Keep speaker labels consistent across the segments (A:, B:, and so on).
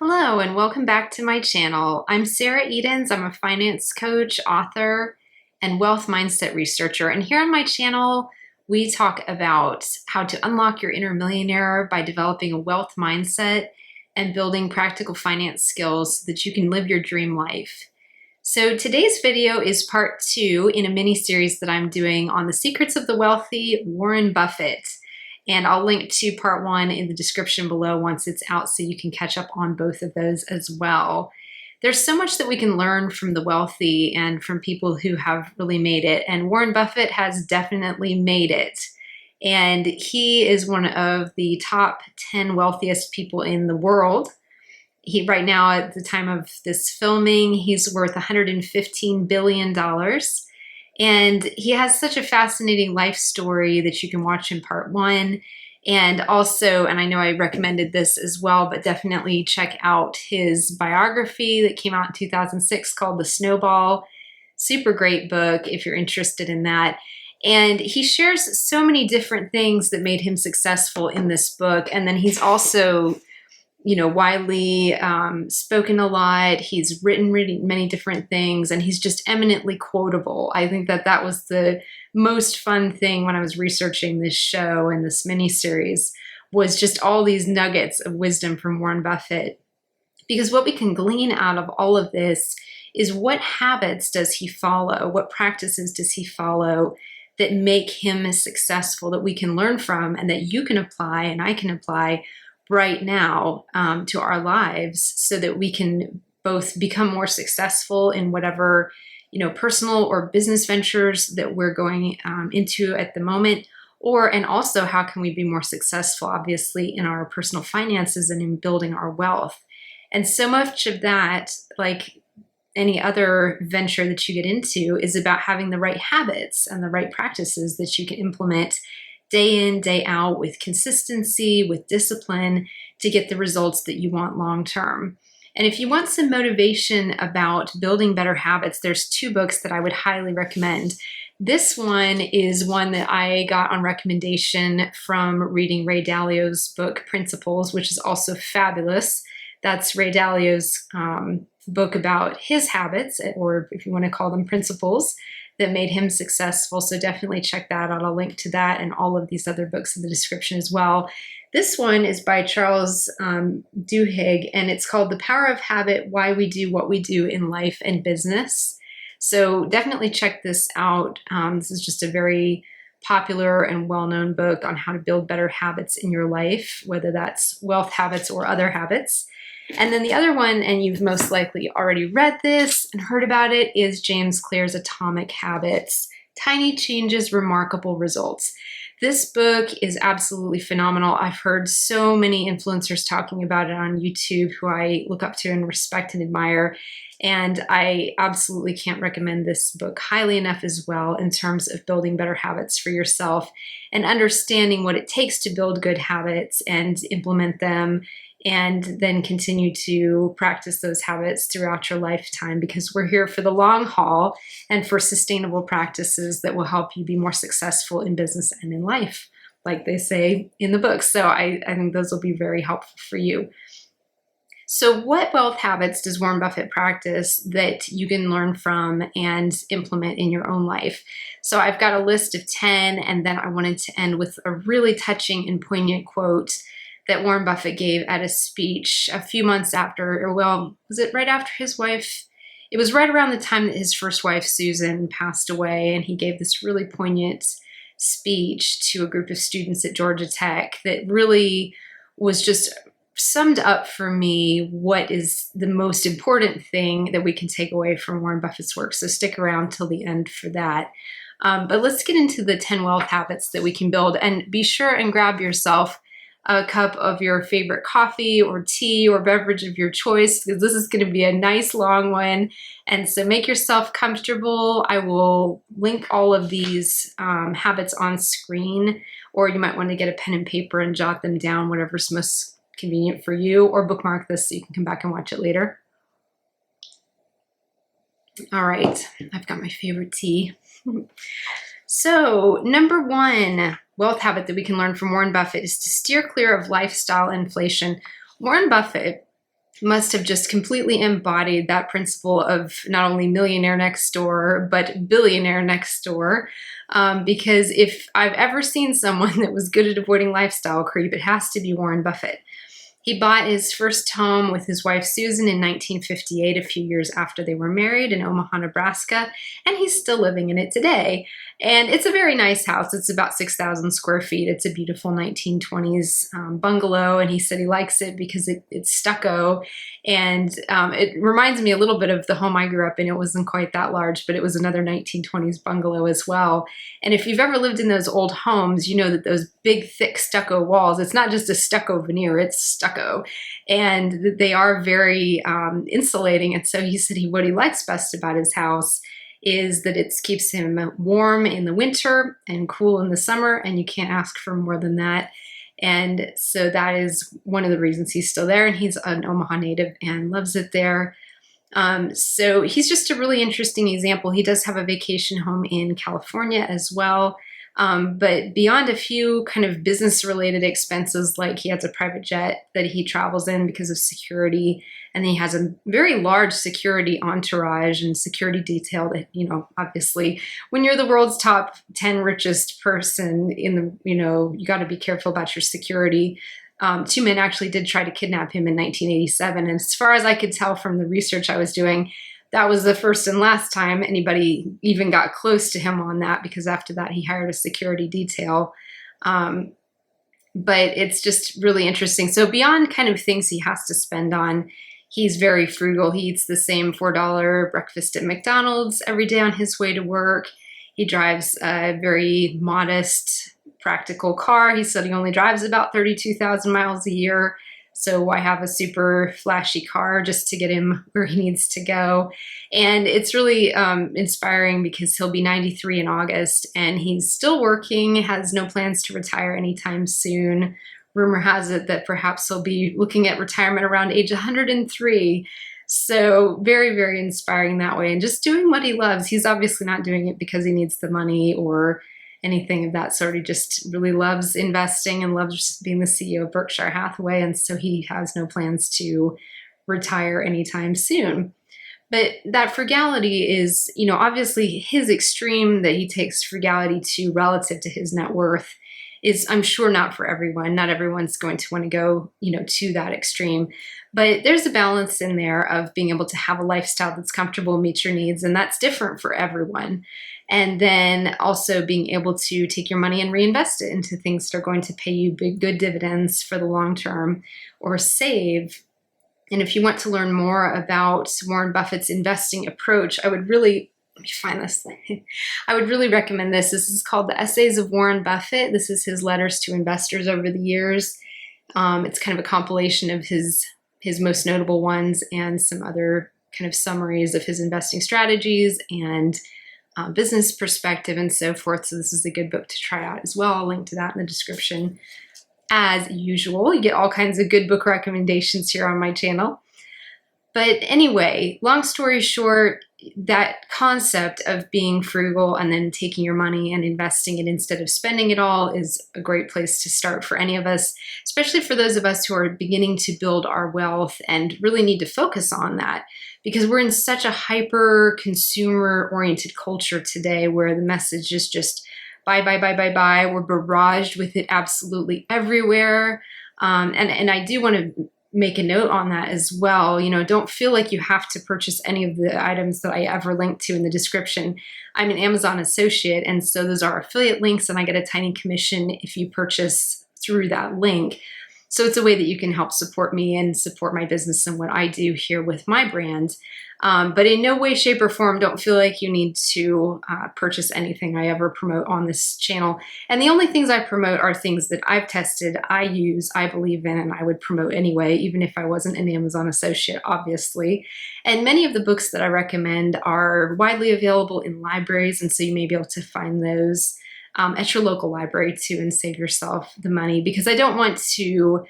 A: Hello and welcome back to my channel. I'm Sarah Edens. I'm a finance coach, author, and wealth mindset researcher. And here on my channel, we talk about how to unlock your inner millionaire by developing a wealth mindset and building practical finance skills so that you can live your dream life. So today's video is part 2 in a mini series that I'm doing on the secrets of the wealthy, Warren Buffett. And I'll link to part 1 in the description below once it's out so you can catch up on both of those as well. There's so much that we can learn from the wealthy and from people who have really made it. And Warren Buffett has definitely made it. And he is one of the top 10 wealthiest people in the world. Right now, at the time of this filming, he's worth $115 billion. And he has such a fascinating life story that you can watch in part 1. And also, and I know I recommended this as well, but definitely check out his biography that came out in 2006 called The Snowball. Super great book if you're interested in that. And he shares so many different things that made him successful in this book. And then he's also widely spoken a lot. He's written many different things, and he's just eminently quotable. I think that was the most fun thing when I was researching this show and this mini-series, was just all these nuggets of wisdom from Warren Buffett. Because what we can glean out of all of this is what habits does he follow? What practices does he follow that make him successful, that we can learn from and that you can apply and I can apply right now to our lives so that we can both become more successful in whatever, personal or business ventures that we're going into at the moment, and also how can we be more successful, obviously, in our personal finances and in building our wealth. And so much of that, like any other venture that you get into, is about having the right habits and the right practices that you can implement day in, day out, with consistency, with discipline, to get the results that you want long term. And if you want some motivation about building better habits, there's 2 books that I would highly recommend. This one is one that I got on recommendation from reading Ray Dalio's book, Principles, which is also fabulous. That's Ray Dalio's book about his habits, or if you want to call them principles, that made him successful. So definitely check that out. I'll link to that and all of these other books in the description as well. This one is by Charles Duhigg, and it's called The Power of Habit: Why We Do What We Do in Life and Business. So definitely check this out. This is just a very popular and well-known book on how to build better habits in your life, whether that's wealth habits or other habits. And then the other one, and you've most likely already read this and heard about it, is James Clear's Atomic Habits: Tiny Changes, Remarkable Results. This book is absolutely phenomenal. I've heard so many influencers talking about it on YouTube who I look up to and respect and admire. And I absolutely can't recommend this book highly enough as well, in terms of building better habits for yourself and understanding what it takes to build good habits and implement them, and then continue to practice those habits throughout your lifetime, because we're here for the long haul and for sustainable practices that will help you be more successful in business and in life, like they say in the book. So I think those will be very helpful for you. So what wealth habits does Warren Buffett practice that you can learn from and implement in your own life? So I've got a list of 10, and then I wanted to end with a really touching and poignant quote that Warren Buffett gave at a speech a few months after, was it right after his wife? It was right around the time that his first wife, Susan, passed away, and he gave this really poignant speech to a group of students at Georgia Tech that really was just summed up for me what is the most important thing that we can take away from Warren Buffett's work. So stick around till the end for that. But let's get into the 10 wealth habits that we can build, and be sure and grab yourself a cup of your favorite coffee or tea or beverage of your choice, because this is going to be a nice long one. And so make yourself comfortable. I will link all of these habits on screen, or you might want to get a pen and paper and jot them down, whatever's most convenient for you, or bookmark this so you can come back and watch it later. All right, I've got my favorite tea. So number 1 wealth habit that we can learn from Warren Buffett is to steer clear of lifestyle inflation. Warren Buffett must have just completely embodied that principle of not only millionaire next door, but billionaire next door. Because if I've ever seen someone that was good at avoiding lifestyle creep, it has to be Warren Buffett. He bought his first home with his wife Susan in 1958, a few years after they were married in Omaha, Nebraska, and he's still living in it today. And it's a very nice house. It's about 6,000 square feet. It's a beautiful 1920s bungalow, and he said he likes it because it's stucco. And it reminds me a little bit of the home I grew up in. It wasn't quite that large, but it was another 1920s bungalow as well. And if you've ever lived in those old homes, you know that those big, thick stucco walls, it's not just a stucco veneer, it's stucco. And they are very insulating. And so he said what he likes best about his house is that it keeps him warm in the winter and cool in the summer, and you can't ask for more than that. And so that is one of the reasons he's still there, and he's an Omaha native and loves it there. So he's just a really interesting example. He does have a vacation home in California as well. But beyond a few kind of business related expenses, like he has a private jet that he travels in because of security, and he has a very large security entourage and security detail that, obviously when you're the world's top 10 richest person you got to be careful about your security. Two men actually did try to kidnap him in 1987. And as far as I could tell from the research I was doing, that was the first and last time anybody even got close to him on that, because after that he hired a security detail. But it's just really interesting. So beyond kind of things he has to spend on, he's very frugal. He eats the same $4 breakfast at McDonald's every day on his way to work. He drives a very modest, practical car. He said he only drives about 32,000 miles a year. So why have a super flashy car just to get him where he needs to go? And it's really inspiring because he'll be 93 in August and he's still working, has no plans to retire anytime soon. Rumor has it that perhaps he'll be looking at retirement around age 103. So very, very inspiring that way, and just doing what he loves. He's obviously not doing it because he needs the money or anything of that sort. He just really loves investing and loves being the CEO of Berkshire Hathaway. And so he has no plans to retire anytime soon. But that frugality is, obviously his extreme that he takes frugality to relative to his net worth is, I'm sure, not for everyone. Not everyone's going to want to go, to that extreme. But there's a balance in there of being able to have a lifestyle that's comfortable, meet your needs, and that's different for everyone. And then also being able to take your money and reinvest it into things that are going to pay you big, good dividends for the long term, or save. And if you want to learn more about Warren Buffett's investing approach, let me find this thing. I would really recommend this. This is called The Essays of Warren Buffett. This is his letters to investors over the years. It's kind of a compilation of his most notable ones and some other kind of summaries of his investing strategies and business perspective and so forth. So this is a good book to try out as well. I'll link to that in the description. As usual, you get all kinds of good book recommendations here on my channel. But anyway, long story short, that concept of being frugal and then taking your money and investing it instead of spending it all is a great place to start for any of us, especially for those of us who are beginning to build our wealth and really need to focus on that, because we're in such a hyper consumer oriented culture today where the message is just buy, buy, buy, buy, buy. We're barraged with it absolutely everywhere. And I do want to make a note on that as well. Don't feel like you have to purchase any of the items that I ever link to in the description. I'm an Amazon associate, and so those are affiliate links, and I get a tiny commission if you purchase through that link. So it's a way that you can help support me and support my business and what I do here with my brand. But in no way, shape, or form, don't feel like you need to purchase anything I ever promote on this channel. And the only things I promote are things that I've tested, I use, I believe in, and I would promote anyway, even if I wasn't an Amazon associate, obviously. And many of the books that I recommend are widely available in libraries, and so you may be able to find those at your local library too and save yourself the money, because I don't want to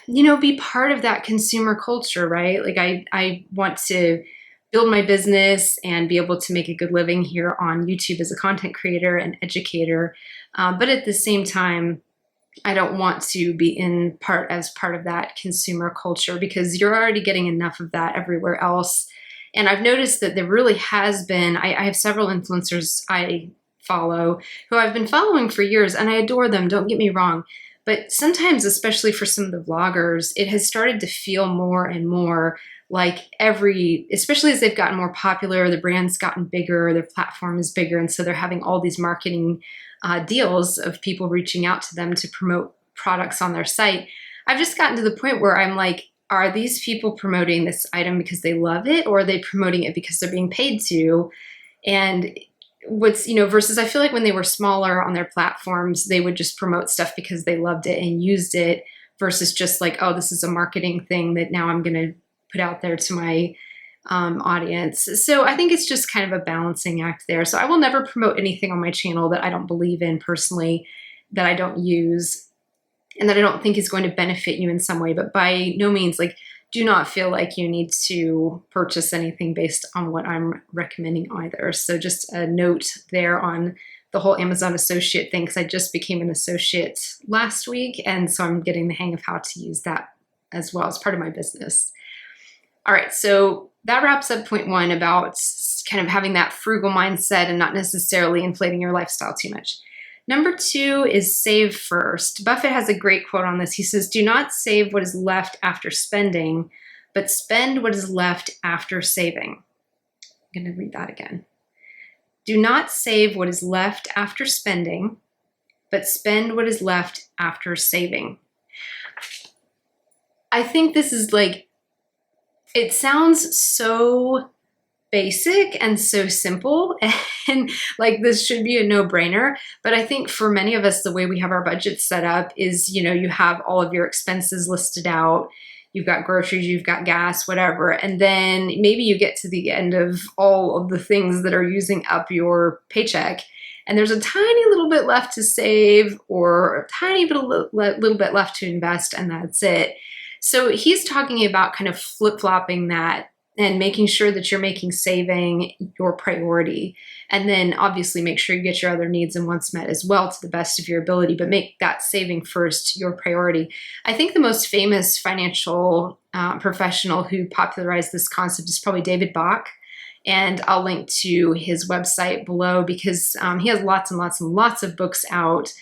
A: be part of that consumer culture, right? Like I want to build my business and be able to make a good living here on YouTube as a content creator and educator. But at the same time, I don't want to be in part as part of that consumer culture because you're already getting enough of that everywhere else. And I've noticed that there really has been, I have several influencers I follow who I've been following for years, and I adore them, don't get me wrong. But sometimes, especially for some of the vloggers, it has started to feel more and more like especially as they've gotten more popular, the brand's gotten bigger, their platform is bigger, and so they're having all these marketing deals of people reaching out to them to promote products on their site. I've just gotten to the point where I'm like, are these people promoting this item because they love it, or are they promoting it because they're being paid to? And versus I feel like when they were smaller on their platforms, they would just promote stuff because they loved it and used it versus just like, oh, this is a marketing thing that now I'm going to put out there to my audience. So I think it's just kind of a balancing act there. So I will never promote anything on my channel that I don't believe in personally, that I don't use, and that I don't think is going to benefit you in some way. But by no means, like, do not feel like you need to purchase anything based on what I'm recommending either. So just a note there on the whole Amazon associate thing, because I just became an associate last week. And so I'm getting the hang of how to use that as well as part of my business. All right, so that wraps up point one about kind of having that frugal mindset and not necessarily inflating your lifestyle too much. Number two is save first. Buffett has a great quote on this. He says, do not save what is left after spending, but spend what is left after saving. I'm going to read that again. Do not save what is left after spending, but spend what is left after saving. I think this is like, it sounds so basic and so simple, and like this should be a no-brainer. But I think for many of us, the way we have our budget set up is, you have all of your expenses listed out. You've got groceries, you've got gas, whatever. And then maybe you get to the end of all of the things that are using up your paycheck, and there's a tiny little bit left to save or a tiny bit, little bit left to invest, and that's it. So he's talking about kind of flip-flopping that and making sure that you're making saving your priority. And then obviously make sure you get your other needs and wants met as well to the best of your ability, but make that saving first your priority. I think the most famous financial professional who popularized this concept is probably David Bach. And I'll link to his website below because he has lots and lots and lots of books out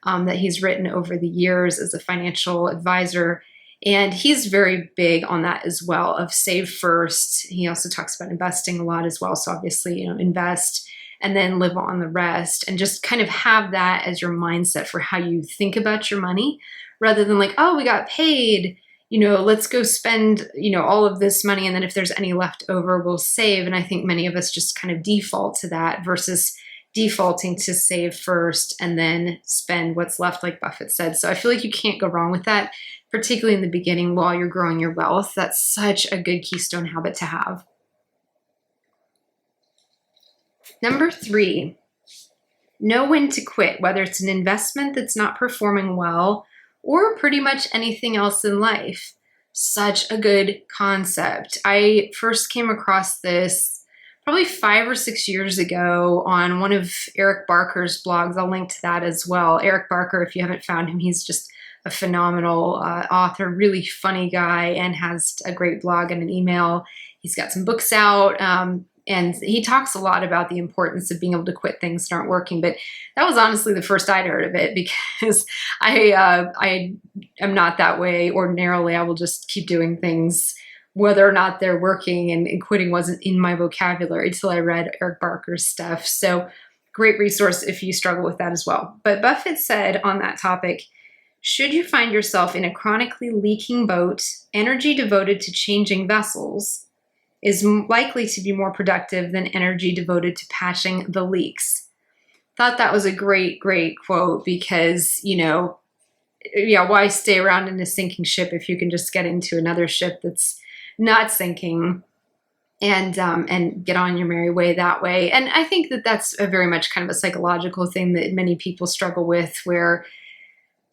A: that he's written over the years as a financial advisor. And he's very big on that as well, of save first. He also talks about investing a lot as well. So obviously, invest and then live on the rest, and just kind of have that as your mindset for how you think about your money, rather than like, oh, we got paid, let's go spend, all of this money. And then if there's any left over, we'll save. And I think many of us just kind of default to that versus defaulting to save first and then spend what's left, like Buffett said. So I feel like you can't go wrong with that, particularly in the beginning while you're growing your wealth. That's such a good keystone habit to have. Number three, know when to quit, whether it's an investment that's not performing well or pretty much anything else in life. Such a good concept. I first came across this probably 5 or 6 years ago on one of Eric Barker's blogs. I'll link to that as well. Eric Barker, if you haven't found him, he's just a phenomenal author, really funny guy, and has a great blog and an email. He's got some books out, and he talks a lot about the importance of being able to quit things that aren't working. But that was honestly the first I'd heard of it, because I am not that way ordinarily. I will just keep doing things whether or not they're working, and quitting wasn't in my vocabulary until I read Eric Barker's stuff. So great resource if you struggle with that as well. But Buffett said on that topic, should you find yourself in a chronically leaking boat, energy devoted to changing vessels is likely to be more productive than energy devoted to patching the leaks. Thought that was a great, great quote, because, why stay around in a sinking ship if you can just get into another ship that's not sinking and get on your merry way that way. And I think that that's a very much kind of a psychological thing that many people struggle with, where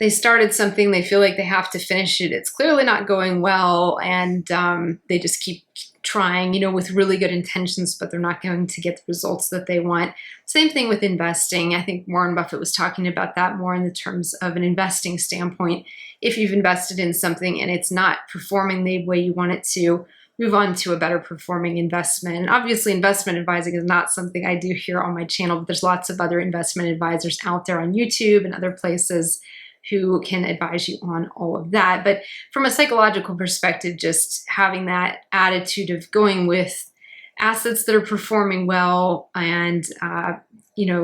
A: they started something, they feel like they have to finish it. It's clearly not going well, and they just keep trying, with really good intentions, but they're not going to get the results that they want. Same thing with investing. I think Warren Buffett was talking about that more in the terms of an investing standpoint. If you've invested in something and it's not performing the way you want it to, move on to a better performing investment. And obviously, investment advising is not something I do here on my channel, but there's lots of other investment advisors out there on YouTube and other places who can advise you on all of that. But from a psychological perspective, just having that attitude of going with assets that are performing well and,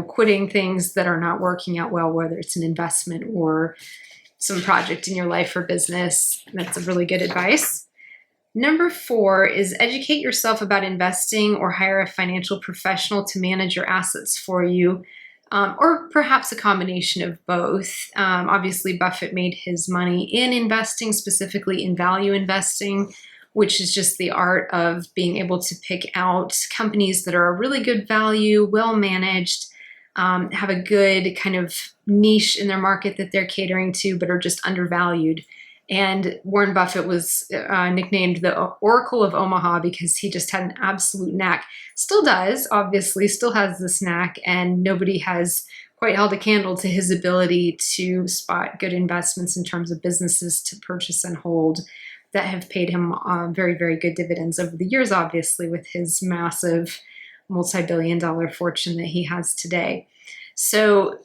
A: quitting things that are not working out well, whether it's an investment or some project in your life or business, that's a really good advice. Number 4 is educate yourself about investing or hire a financial professional to manage your assets for you. Or perhaps a combination of both. Obviously, Buffett made his money in investing, specifically in value investing, which is just the art of being able to pick out companies that are a really good value, well managed, have a good kind of niche in their market that they're catering to, but are just undervalued. And Warren Buffett was nicknamed the Oracle of Omaha because he just had an absolute knack. Still does, obviously, still has this knack, and nobody has quite held a candle to his ability to spot good investments in terms of businesses to purchase and hold that have paid him very, very good dividends over the years, obviously, with his massive multi-billion-dollar fortune that he has today. So,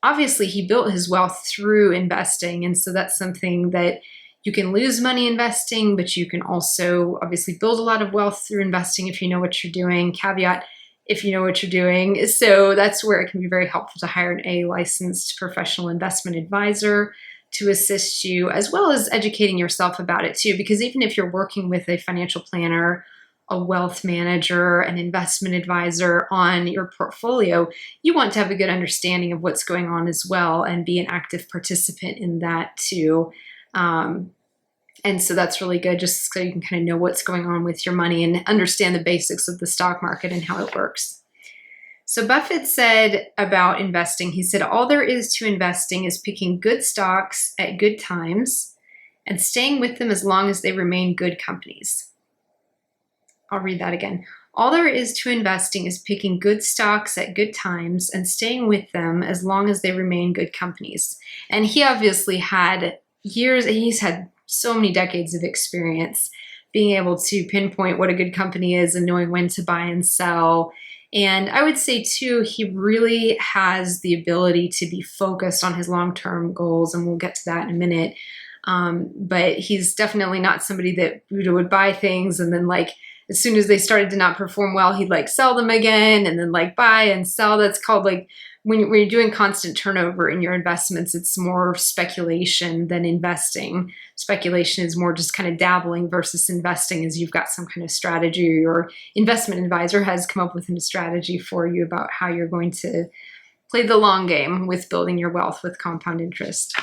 A: obviously, he built his wealth through investing, and so that's something that you can lose money investing, but you can also obviously build a lot of wealth through investing if you know what you're doing. Caveat, if you know what you're doing. So that's where it can be very helpful to hire a licensed professional investment advisor to assist you, as well as educating yourself about it too, because even if you're working with a financial planner, a wealth manager, an investment advisor on your portfolio, you want to have a good understanding of what's going on as well and be an active participant in that too. And so that's really good, just so you can kind of know what's going on with your money and understand the basics of the stock market and how it works. So Buffett said about investing, he said, all there is to investing is picking good stocks at good times and staying with them as long as they remain good companies. I'll read that again. All there is to investing is picking good stocks at good times and staying with them as long as they remain good companies. And he obviously had years, he's had so many decades of experience being able to pinpoint what a good company is and knowing when to buy and sell. And I would say too, he really has the ability to be focused on his long-term goals, and we'll get to that in a minute. But he's definitely not somebody that would buy things and then as soon as they started to not perform well, he'd sell them again and then buy and sell. That's called when you're doing constant turnover in your investments, it's more speculation than investing. Speculation is more just kind of dabbling versus investing as you've got some kind of strategy, or your investment advisor has come up with a strategy for you about how you're going to play the long game with building your wealth with compound interest.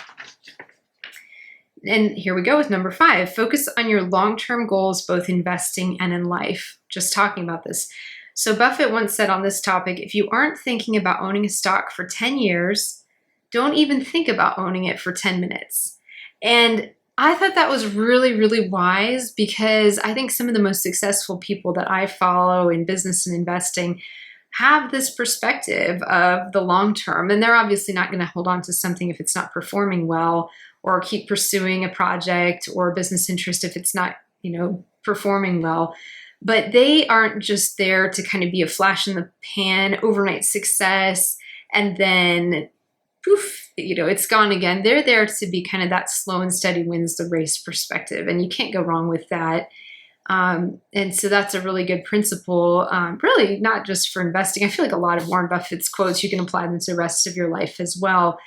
A: And here we go with number 5. Focus on your long-term goals, both investing and in life. Just talking about this. So Buffett once said on this topic, if you aren't thinking about owning a stock for 10 years, don't even think about owning it for 10 minutes. And I thought that was really, really wise, because I think some of the most successful people that I follow in business and investing have this perspective of the long term. And they're obviously not going to hold on to something if it's not performing well, or keep pursuing a project or a business interest if it's not, performing well. But they aren't just there to kind of be a flash in the pan, overnight success, and then poof, it's gone again. They're there to be kind of that slow and steady wins the race perspective. And you can't go wrong with that. And so that's a really good principle, really not just for investing. I feel like a lot of Warren Buffett's quotes, you can apply them to the rest of your life as well.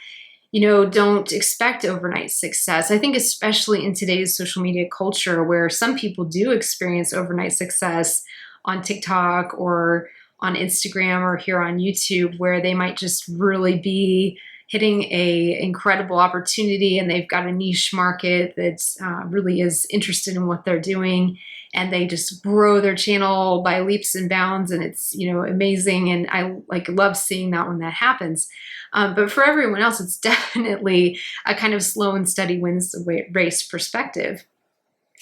A: Don't expect overnight success. I think especially in today's social media culture, where some people do experience overnight success on TikTok or on Instagram or here on YouTube, where they might just really be hitting a incredible opportunity and they've got a niche market that really is interested in what they're doing. and they just grow their channel by leaps and bounds, and it's, amazing. And I love seeing that when that happens. But for everyone else, it's definitely a kind of slow and steady wins the race perspective.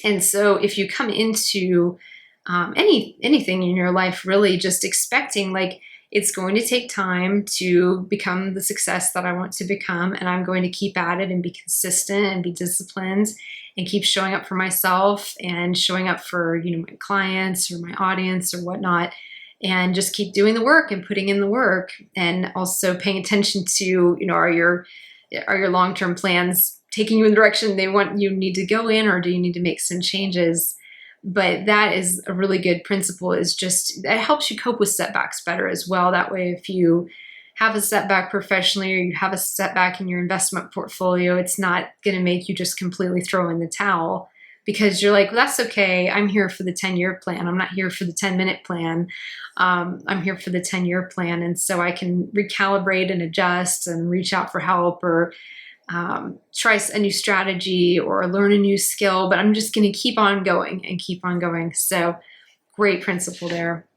A: And so if you come into anything in your life, really just expecting it's going to take time to become the success that I want to become, and I'm going to keep at it and be consistent and be disciplined and keep showing up for myself and showing up for my clients or my audience or whatnot, and just keep doing the work and putting in the work, and also paying attention to are your long-term plans taking you in the direction they want you need to go in, or do you need to make some changes? But that is a really good principle, is just that helps you cope with setbacks better as well. That way, if you have a setback professionally or you have a setback in your investment portfolio, it's not going to make you just completely throw in the towel, because you're like, well, that's okay. I'm here for the 10-year plan. I'm not here for the 10-minute plan. I'm here for the 10-year plan. And so I can recalibrate and adjust and reach out for help, or try a new strategy or learn a new skill, but I'm just going to keep on going and keep on going. So great principle there.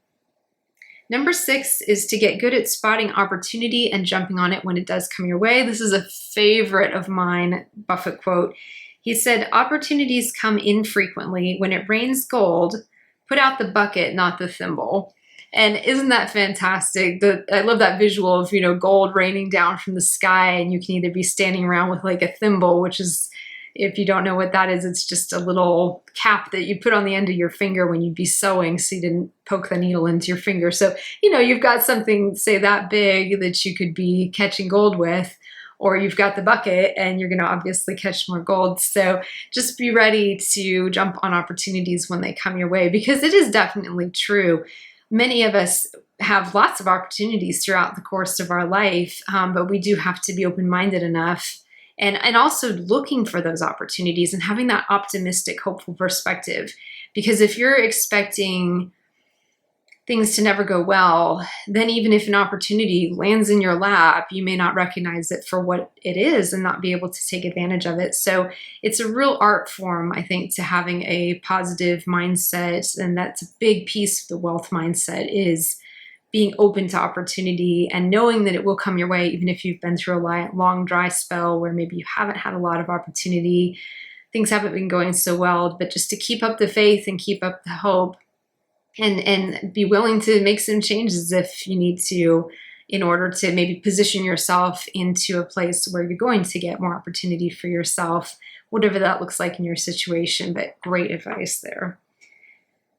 A: Number 6 is to get good at spotting opportunity and jumping on it when it does come your way. This is a favorite of mine, Buffett quote. He said, opportunities come infrequently. When it rains gold, put out the bucket, not the thimble. And isn't that fantastic? I love that visual of, gold raining down from the sky, and you can either be standing around with a thimble, which is, if you don't know what that is, it's just a little cap that you put on the end of your finger when you'd be sewing so you didn't poke the needle into your finger. So, you've got something, say, that big that you could be catching gold with, or you've got the bucket and you're going to obviously catch more gold. So just be ready to jump on opportunities when they come your way, because it is definitely true. Many of us have lots of opportunities throughout the course of our life, but we do have to be open-minded enough and also looking for those opportunities and having that optimistic, hopeful perspective. Because if you're expecting things to never go well, then even if an opportunity lands in your lap, you may not recognize it for what it is and not be able to take advantage of it. So it's a real art form, I think, to having a positive mindset. And that's a big piece of the wealth mindset, is being open to opportunity and knowing that it will come your way, even if you've been through a long, dry spell where maybe you haven't had a lot of opportunity, things haven't been going so well, but just to keep up the faith and keep up the hope. And be willing to make some changes if you need to, in order to maybe position yourself into a place where you're going to get more opportunity for yourself, whatever that looks like in your situation. But great advice there.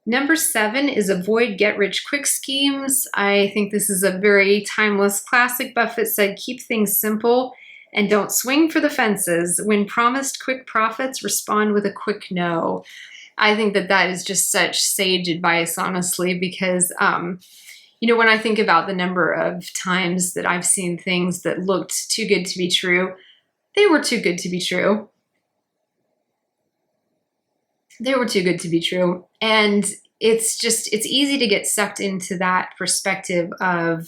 A: Number 7 is avoid get-rich-quick schemes. I think this is a very timeless classic. Buffett said, keep things simple and don't swing for the fences. When promised quick profits, respond with a quick no. I think that is just such sage advice, honestly, because, when I think about the number of times that I've seen things that looked too good to be true, they were too good to be true. They were too good to be true. And it's easy to get sucked into that perspective of,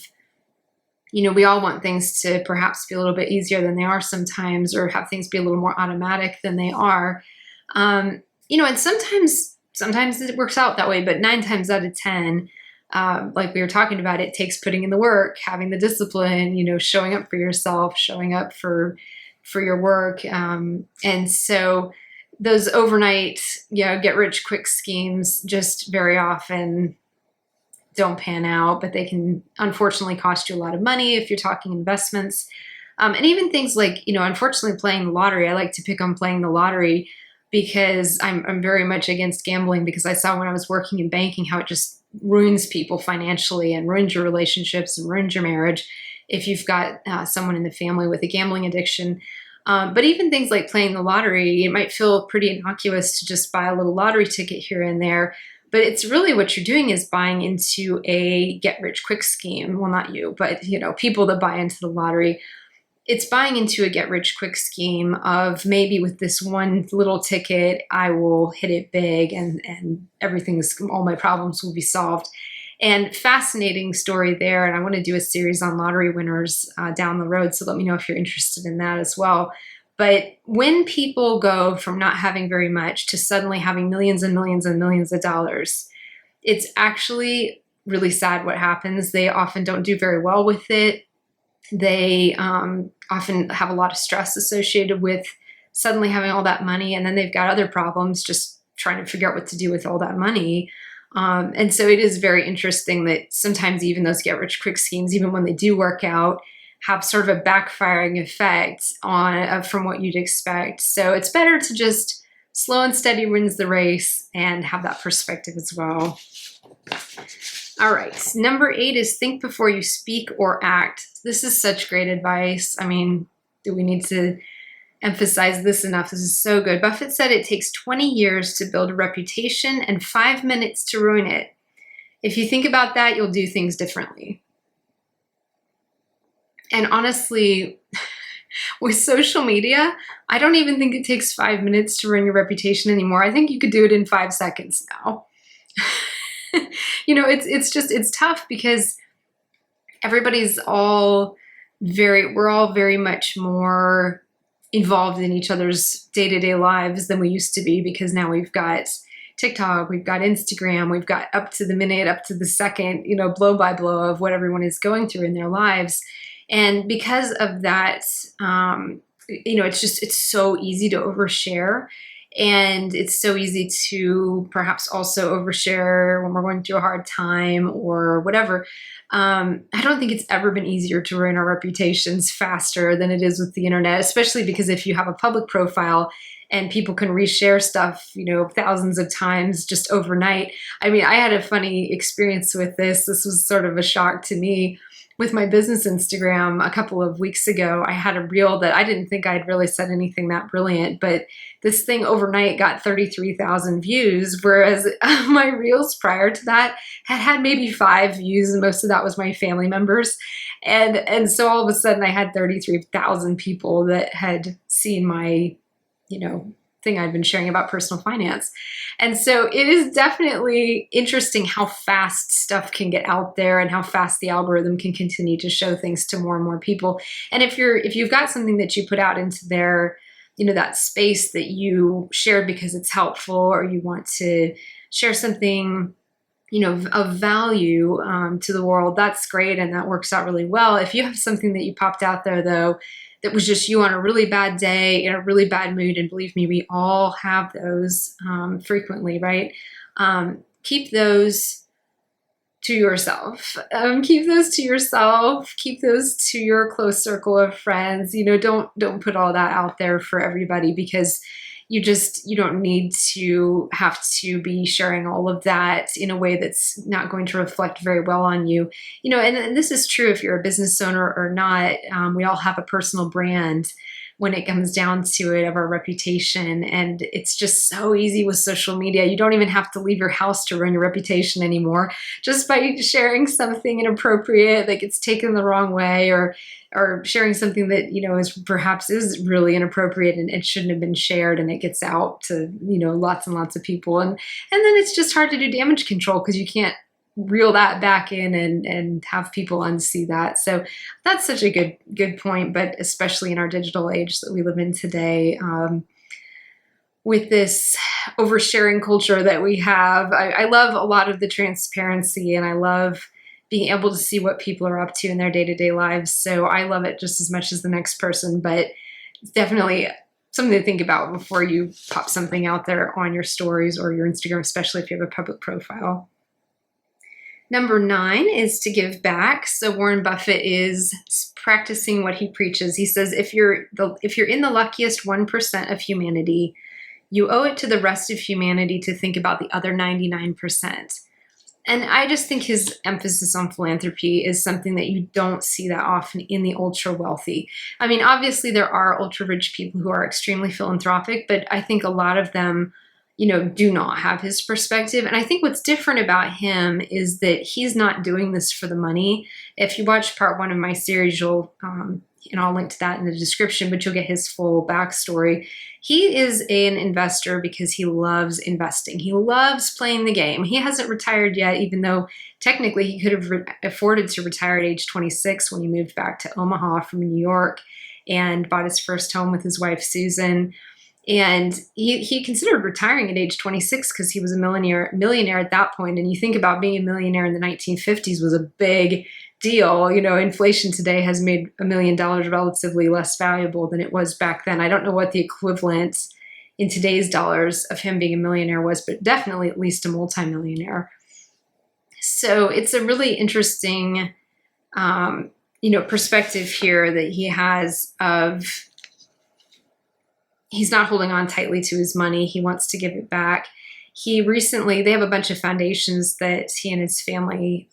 A: we all want things to perhaps be a little bit easier than they are sometimes, or have things be a little more automatic than they are. And sometimes it works out that way, but 9 times out of 10, like we were talking about, it takes putting in the work, having the discipline, showing up for yourself, showing up for your work. And so those overnight, get rich quick schemes just very often don't pan out, but they can unfortunately cost you a lot of money if you're talking investments. And even things like, unfortunately playing the lottery. I like to pick on playing the lottery, because I'm very much against gambling, because I saw when I was working in banking how it just ruins people financially and ruins your relationships and ruins your marriage if you've got someone in the family with a gambling addiction. But even things like playing the lottery, it might feel pretty innocuous to just buy a little lottery ticket here and there, but it's really what you're doing is buying into a get-rich-quick scheme. Well, not you, but people that buy into the lottery. It's buying into a get-rich-quick scheme of, maybe with this one little ticket, I will hit it big and all my problems will be solved. And fascinating story there. And I want to do a series on lottery winners down the road. So let me know if you're interested in that as well. But when people go from not having very much to suddenly having millions and millions and millions of dollars, it's actually really sad what happens. They often don't do very well with it. They often have a lot of stress associated with suddenly having all that money, and then they've got other problems just trying to figure out what to do with all that money. And so it is very interesting that sometimes even those get rich quick schemes, even when they do work out, have sort of a backfiring effect on from what you'd expect. So it's better to just slow and steady wins the race and have that perspective as well. All right, number 8 is think before you speak or act. This is such great advice. I mean, do we need to emphasize this enough? This is so good. Buffett said it takes 20 years to build a reputation and 5 minutes to ruin it. If you think about that, you'll do things differently. And honestly, with social media, I don't even think it takes 5 minutes to ruin your reputation anymore. I think you could do it in 5 seconds now. You know, it's tough because everybody's we're all very much more involved in each other's day-to-day lives than we used to be, because now we've got TikTok, we've got Instagram, we've got up to the minute, up to the second, blow by blow of what everyone is going through in their lives. And because of that, it's so easy to overshare. And it's so easy to perhaps also overshare when we're going through a hard time or whatever. I don't think it's ever been easier to ruin our reputations faster than it is with the internet, especially because if you have a public profile and people can reshare stuff, thousands of times just overnight. I mean, I had a funny experience with this. This was sort of a shock to me. With my business Instagram a couple of weeks ago, I had a reel that I didn't think I'd really said anything that brilliant, but this thing overnight got 33,000 views, whereas my reels prior to that had maybe 5 views, and most of that was my family members. And so all of a sudden I had 33,000 people that had seen my, thing I've been sharing about personal finance. And so it is definitely interesting how fast stuff can get out there and how fast the algorithm can continue to show things to more and more people. And if you've got something that you put out into their, that space that you shared because it's helpful, or you want to share something, of value to the world, that's great. And that works out really well. If you have something that you popped out there though, that was just you on a really bad day, in a really bad mood, and believe me, we all have those frequently, right? Keep those to yourself. Keep those to yourself. Keep those to your close circle of friends. Don't put all that out there for everybody, because you don't need to have to be sharing all of that in a way that's not going to reflect very well on you. And this is true if you're a business owner or not. We all have a personal brand when it comes down to it, of our reputation. And it's just so easy with social media. You don't even have to leave your house to ruin your reputation anymore. Just by sharing something inappropriate that gets taken the wrong way, or sharing something that, is really inappropriate and it shouldn't have been shared, and it gets out to, lots and lots of people. And then it's just hard to do damage control, because you can't reel that back in and have people unsee that. So that's such a good point, but especially in our digital age that we live in today, with this oversharing culture that we have, I love a lot of the transparency, and I love being able to see what people are up to in their day-to-day lives. So I love it just as much as the next person, but it's definitely something to think about before you pop something out there on your stories or your Instagram, especially if you have a public profile. Number 9 is to give back. So Warren Buffett is practicing what he preaches. He says, if you're in the luckiest 1% of humanity, you owe it to the rest of humanity to think about the other 99%. And I just think his emphasis on philanthropy is something that you don't see that often in the ultra wealthy. I mean, obviously there are ultra rich people who are extremely philanthropic, but I think a lot of them, do not have his perspective. And I think what's different about him is that he's not doing this for the money. If you watch part 1 of my series, you'll, and I'll link to that in the description, but you'll get his full backstory. He is an investor because he loves investing. He loves playing the game. He hasn't retired yet, even though technically he could have afforded to retire at age 26 when he moved back to Omaha from New York. and bought his first home with his wife, Susan. And he considered retiring at age 26 because he was a millionaire at that point. And you think about being a millionaire in the 1950s was a big deal. You know, inflation today has made $1 million relatively less valuable than it was back then. I don't know what the equivalent in today's dollars of him being a millionaire was, but definitely at least a multimillionaire. So it's a really interesting, perspective here that he has of he's not holding on tightly to his money. He wants to give it back. They have a bunch of foundations that he and his family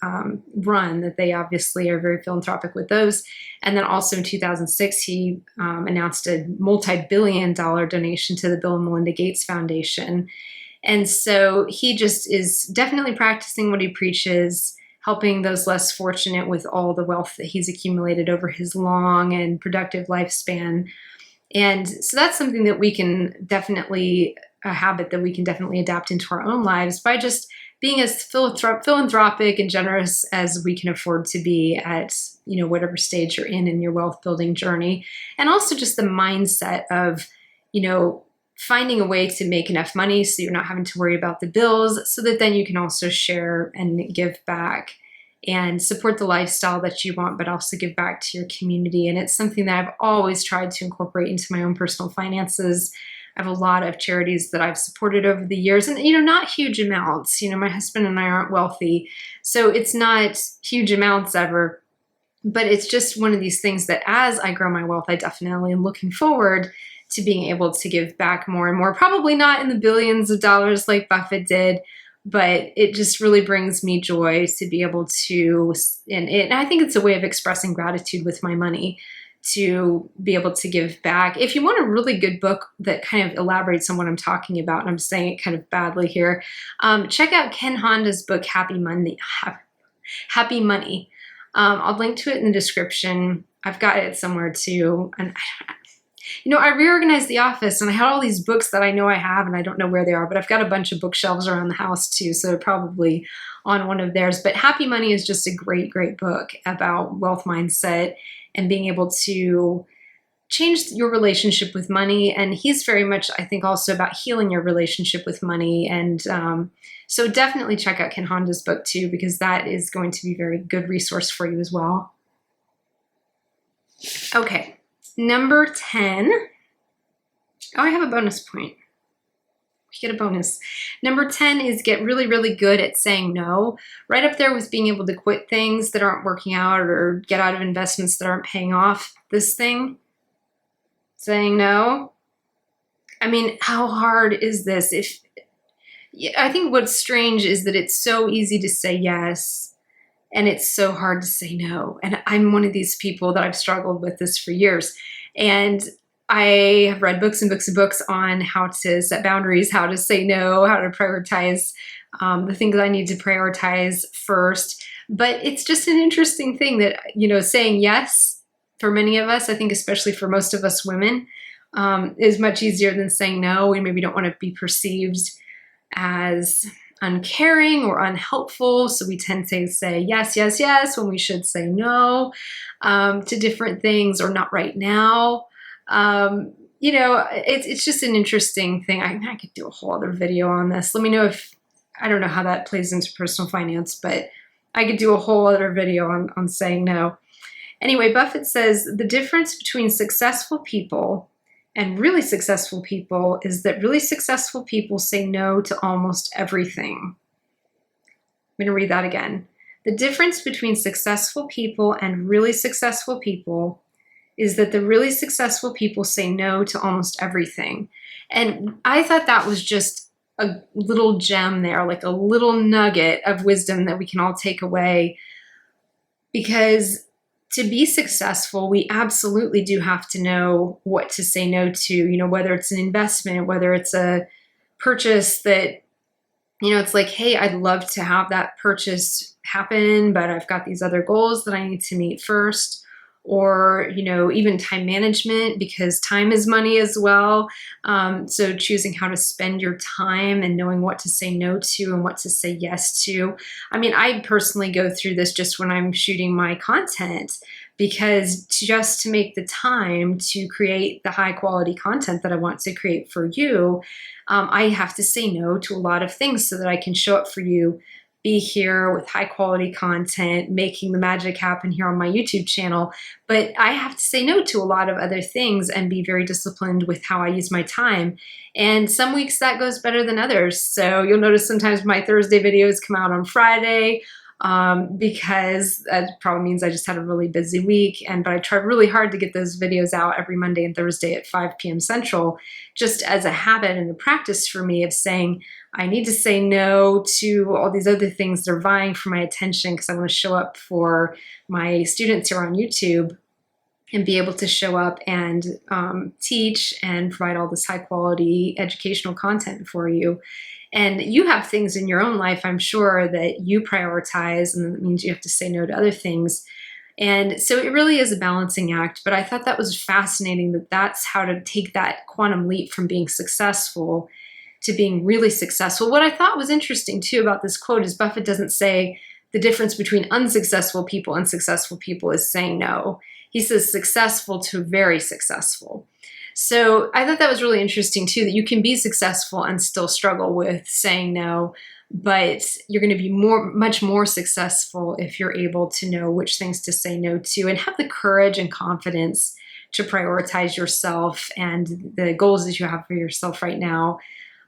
A: run that they obviously are very philanthropic with those. And then also in 2006, he announced a multi-billion-dollar donation to the Bill and Melinda Gates Foundation. And so he just is definitely practicing what he preaches, helping those less fortunate with all the wealth that he's accumulated over his long and productive lifespan. And so that's something that we can definitely, a habit that we can definitely adapt into our own lives by just being as philanthropic and generous as we can afford to be at, whatever stage you're in your wealth building journey. And also just the mindset of, finding a way to make enough money so you're not having to worry about the bills, so that then you can also share and give back and support the lifestyle that you want, but also give back to your community. And it's something that I've always tried to incorporate into my own personal finances. I have a lot of charities that I've supported over the years, and, not huge amounts. My husband and I aren't wealthy, so it's not huge amounts ever, but it's just one of these things that as I grow my wealth, I definitely am looking forward to being able to give back more and more, probably not in the billions of dollars like Buffett did, but it just really brings me joy to be able to, and I think it's a way of expressing gratitude with my money, to be able to give back. If you want a really good book that kind of elaborates on what I'm talking about, and I'm saying it kind of badly here, check out Ken Honda's book, Happy Money. Happy Money. I'll link to it in the description. I've got it somewhere too. And I reorganized the office and I had all these books that I know I have and I don't know where they are, but I've got a bunch of bookshelves around the house too, so probably on one of theirs. But Happy Money is just a great, great book about wealth mindset and being able to change your relationship with money. And he's very much, I think, also about healing your relationship with money. And so definitely check out Ken Honda's book too, because that is going to be a very good resource for you as well. Okay. Number 10. Oh, I have a bonus point. You get a bonus. Number 10 is get really, really good at saying no. Right up there with being able to quit things that aren't working out or get out of investments that aren't paying off. This thing, saying no. I mean, how hard is this? I think what's strange is that it's so easy to say yes, and it's so hard to say no. And I'm one of these people that I've struggled with this for years. And I have read books and books and books on how to set boundaries, how to say no, how to prioritize the things I need to prioritize first. But it's just an interesting thing that, saying yes for many of us, I think especially for most of us women, is much easier than saying no. We maybe don't want to be perceived as uncaring or unhelpful, so we tend to say yes, yes, yes when we should say no to different things, or not right now. It's just an interesting thing. I could do a whole other video on this. Let me know I don't know how that plays into personal finance, but I could do a whole other video on saying no. Anyway, Buffett says the difference between successful people and really successful people is that really successful people say no to almost everything. I'm going to read that again. The difference between successful people and really successful people is that the really successful people say no to almost everything. And I thought that was just a little gem there, like a little nugget of wisdom that we can all take away. Because to be successful, we absolutely do have to know what to say no to, whether it's an investment, whether it's a purchase that, it's like, hey, I'd love to have that purchase happen, but I've got these other goals that I need to meet first. or, even time management, because time is money as well. So choosing how to spend your time and knowing what to say no to and what to say yes to. I mean, I personally go through this just when I'm shooting my content, because just to make the time to create the high quality content that I want to create for you, I have to say no to a lot of things so that I can show up for you, be here with high quality content, making the magic happen here on my YouTube channel. But I have to say no to a lot of other things and be very disciplined with how I use my time. And some weeks that goes better than others. So you'll notice sometimes my Thursday videos come out on Friday, because that probably means I just had a really busy week. But I try really hard to get those videos out every Monday and Thursday at 5 p.m. Central, just as a habit and a practice for me of saying, I need to say no to all these other things that are vying for my attention, because I want to show up for my students who are on YouTube and be able to show up and teach and provide all this high quality educational content for you. And you have things in your own life, I'm sure, that you prioritize, and that means you have to say no to other things. And so it really is a balancing act. But I thought that was fascinating, that that's how to take that quantum leap from being successful to being really successful. What I thought was interesting too about this quote is Buffett doesn't say the difference between unsuccessful people and successful people is saying no. He says successful to very successful. So I thought that was really interesting too, that you can be successful and still struggle with saying no, but you're going to be much more successful if you're able to know which things to say no to and have the courage and confidence to prioritize yourself and the goals that you have for yourself right now.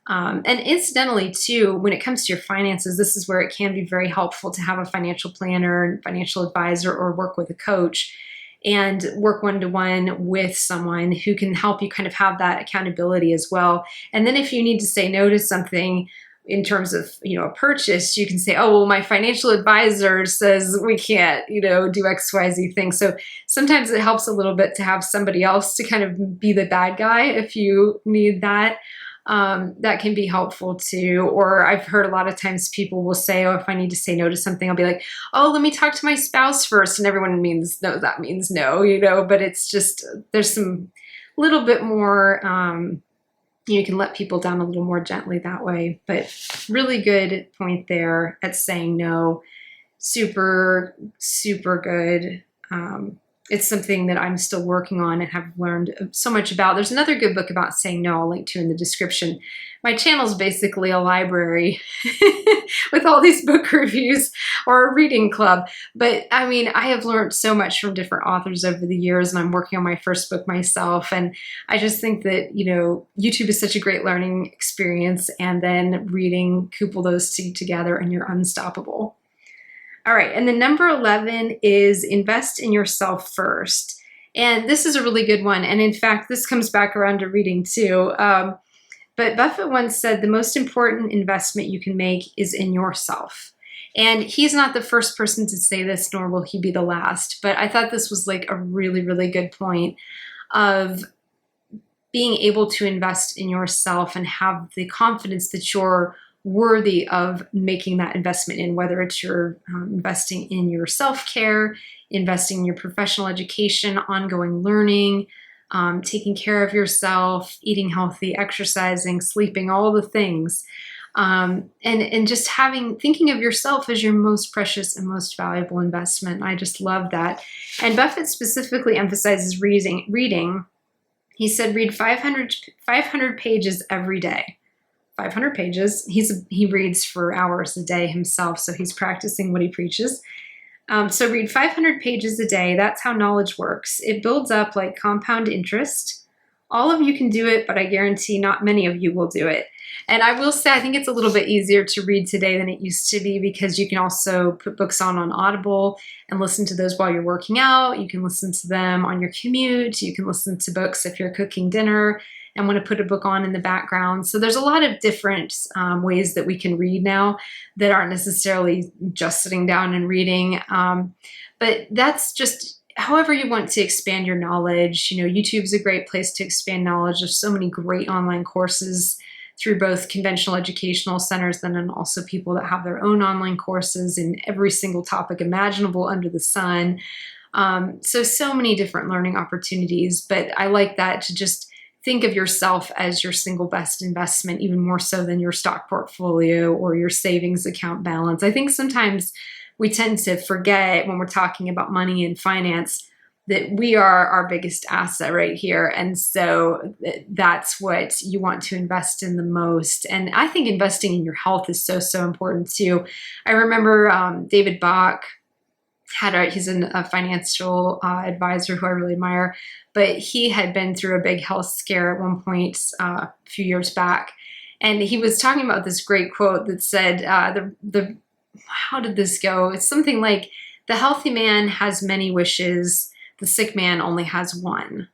A: And incidentally, too, when it comes to your finances, this is where it can be very helpful to have a financial planner, financial advisor, or work with a coach and work one-to-one with someone who can help you kind of have that accountability as well. And then if you need to say no to something in terms of, a purchase, you can say, oh, well, my financial advisor says we can't, do X, Y, Z thing. So sometimes it helps a little bit to have somebody else to kind of be the bad guy if you need that. That can be helpful too. Or I've heard a lot of times people will say, oh, if I need to say no to something, I'll be like, oh, let me talk to my spouse first. And everyone means no, that means no, but it's just, there's some little bit more, you can let people down a little more gently that way. But really good point there at saying no. Super, super good. It's something that I'm still working on and have learned so much about. There's another good book about saying no I'll link to in the description. My channel is basically a library with all these book reviews, or a reading club. But I mean, I have learned so much from different authors over the years, and I'm working on my first book myself. And I just think that, YouTube is such a great learning experience, and then reading, couple those two together and you're unstoppable. All right, and then number 11 is invest in yourself first. And this is a really good one. And in fact, this comes back around to reading too. But Buffett once said the most important investment you can make is in yourself. And he's not the first person to say this, nor will he be the last. But I thought this was like a really, really good point of being able to invest in yourself and have the confidence that you're worthy of making that investment in, whether it's you're investing in your self-care, investing in your professional education, ongoing learning, taking care of yourself, eating healthy, exercising, sleeping, all the things. And just thinking of yourself as your most precious and most valuable investment. I just love that. And Buffett specifically emphasizes reading. He said, read 500 pages every day. 500 pages. He reads for hours a day himself, so he's practicing what he preaches. So read 500 pages a day. That's how knowledge works. It builds up like compound interest. All of you can do it, but I guarantee not many of you will do it. And I will say, I think it's a little bit easier to read today than it used to be, because you can also put books on Audible and listen to those while you're working out. You can listen to them on your commute. You can listen to books if you're cooking dinner and want to put a book on in the background. So there's a lot of different ways that we can read now that aren't necessarily just sitting down and reading. But that's just however you want to expand your knowledge. YouTube's a great place to expand knowledge. There's so many great online courses through both conventional educational centers and then also people that have their own online courses in every single topic imaginable under the sun. So many different learning opportunities, but I like that to just think of yourself as your single best investment, even more so than your stock portfolio or your savings account balance. I think sometimes we tend to forget when we're talking about money and finance that we are our biggest asset right here. And so that's what you want to invest in the most. And I think investing in your health is so important too. I remember David Bach he's a financial advisor who I really admire, but he had been through a big health scare at one point a few years back. And he was talking about this great quote that said, how did this go? It's something like, the healthy man has many wishes, the sick man only has one.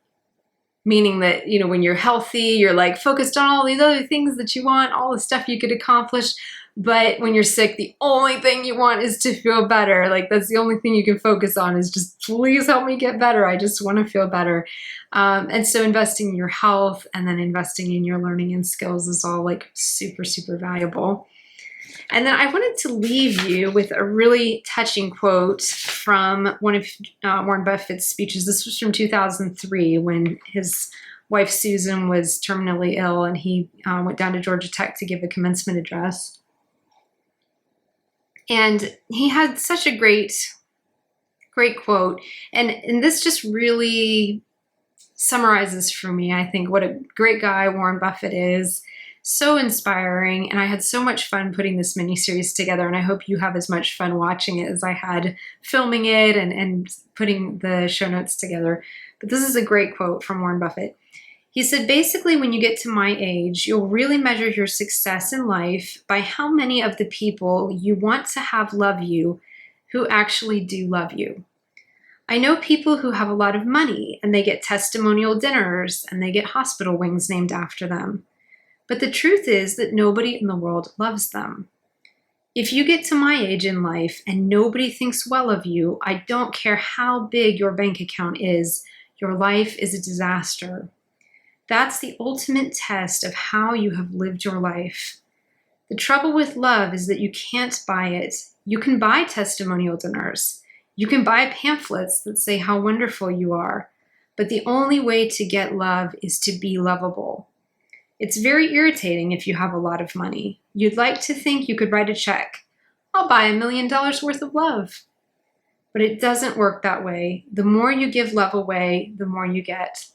A: Meaning that, when you're healthy, you're like focused on all these other things that you want, all the stuff you could accomplish. But when you're sick, the only thing you want is to feel better. Like, that's the only thing you can focus on is just, please help me get better. I just want to feel better. And so investing in your health and then investing in your learning and skills is all like super valuable. And then I wanted to leave you with a really touching quote from one of Warren Buffett's speeches. This was from 2003 when his wife Susan was terminally ill, and he went down to Georgia Tech to give a commencement address. And he had such a great quote. And this just really summarizes for me, I think, what a great guy Warren Buffett is. So inspiring, and I had so much fun putting this mini-series together, and I hope you have as much fun watching it as I had filming it and putting the show notes together. But this is a great quote from Warren Buffett. He said, basically, when you get to my age, you'll really measure your success in life by how many of the people you want to have love you who actually do love you. I know people who have a lot of money, and they get testimonial dinners, and they get hospital wings named after them. But the truth is that nobody in the world loves them. If you get to my age in life and nobody thinks well of you, I don't care how big your bank account is, your life is a disaster. That's the ultimate test of how you have lived your life. The trouble with love is that you can't buy it. You can buy testimonial dinners. You can buy pamphlets that say how wonderful you are. But the only way to get love is to be lovable. It's very irritating if you have a lot of money. You'd like to think you could write a check. I'll buy $1 million worth of love. But it doesn't work that way. The more you give love away, the more you get.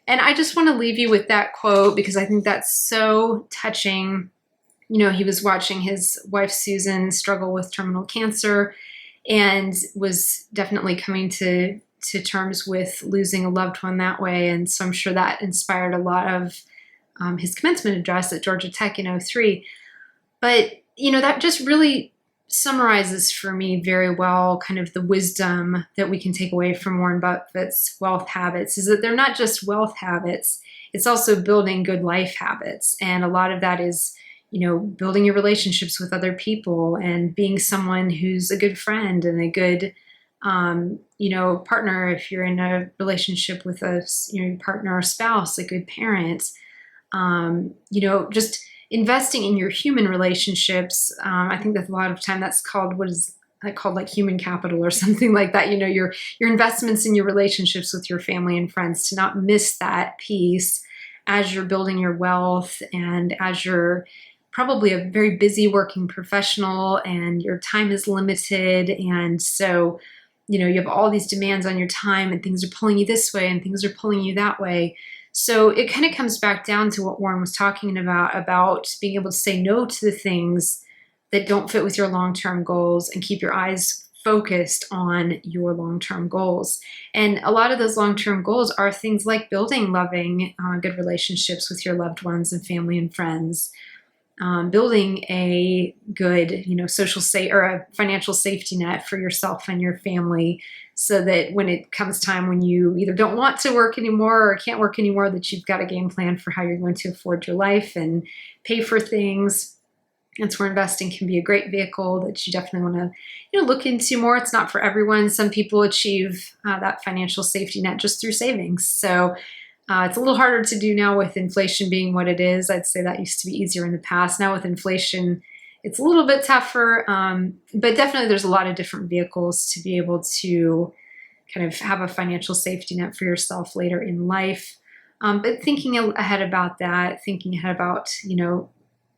A: And I just want to leave you with that quote because I think that's so touching. He was watching his wife Susan struggle with terminal cancer and was definitely coming to terms with losing a loved one that way. And so I'm sure that inspired a lot of his commencement address at Georgia Tech in 2003. But, that just really summarizes for me very well kind of the wisdom that we can take away from Warren Buffett's wealth habits is that they're not just wealth habits, it's also building good life habits. And a lot of that is, building your relationships with other people and being someone who's a good friend and a good partner if you're in a relationship with a partner or spouse, a good parent. Just investing in your human relationships. I think that a lot of time that's called, like human capital or something like that. Your investments in your relationships with your family and friends, to not miss that piece as you're building your wealth and as you're probably a very busy working professional and your time is limited. And so, you have all these demands on your time and things are pulling you this way and things are pulling you that way. So it kind of comes back down to what Warren was talking about being able to say no to the things that don't fit with your long-term goals and keep your eyes focused on your long-term goals. And a lot of those long-term goals are things like building loving, good relationships with your loved ones and family and friends, building a good, social or a financial safety net for yourself and your family, so that when it comes time when you either don't want to work anymore or can't work anymore, that you've got a game plan for how you're going to afford your life and pay for things. That's where investing can be a great vehicle that you definitely want to, look into more. It's not for everyone. Some people achieve that financial safety net just through savings. So it's a little harder to do now with inflation being what it is. I'd say that used to be easier in the past. Now with inflation, it's a little bit tougher, but definitely there's a lot of different vehicles to be able to kind of have a financial safety net for yourself later in life. But thinking ahead about that, thinking ahead about,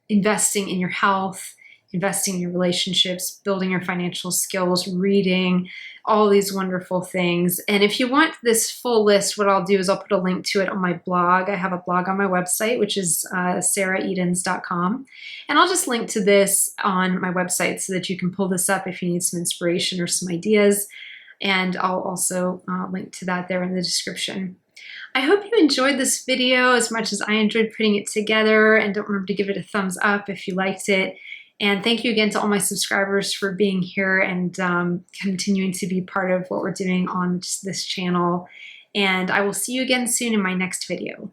A: investing in your health, investing in your relationships, building your financial skills, reading, all these wonderful things. And if you want this full list, what I'll do is I'll put a link to it on my blog. I have a blog on my website, which is saraedens.com. And I'll just link to this on my website so that you can pull this up if you need some inspiration or some ideas. And I'll also link to that there in the description. I hope you enjoyed this video as much as I enjoyed putting it together, and don't remember to give it a thumbs up if you liked it. And thank you again to all my subscribers for being here and continuing to be part of what we're doing on this channel. And I will see you again soon in my next video.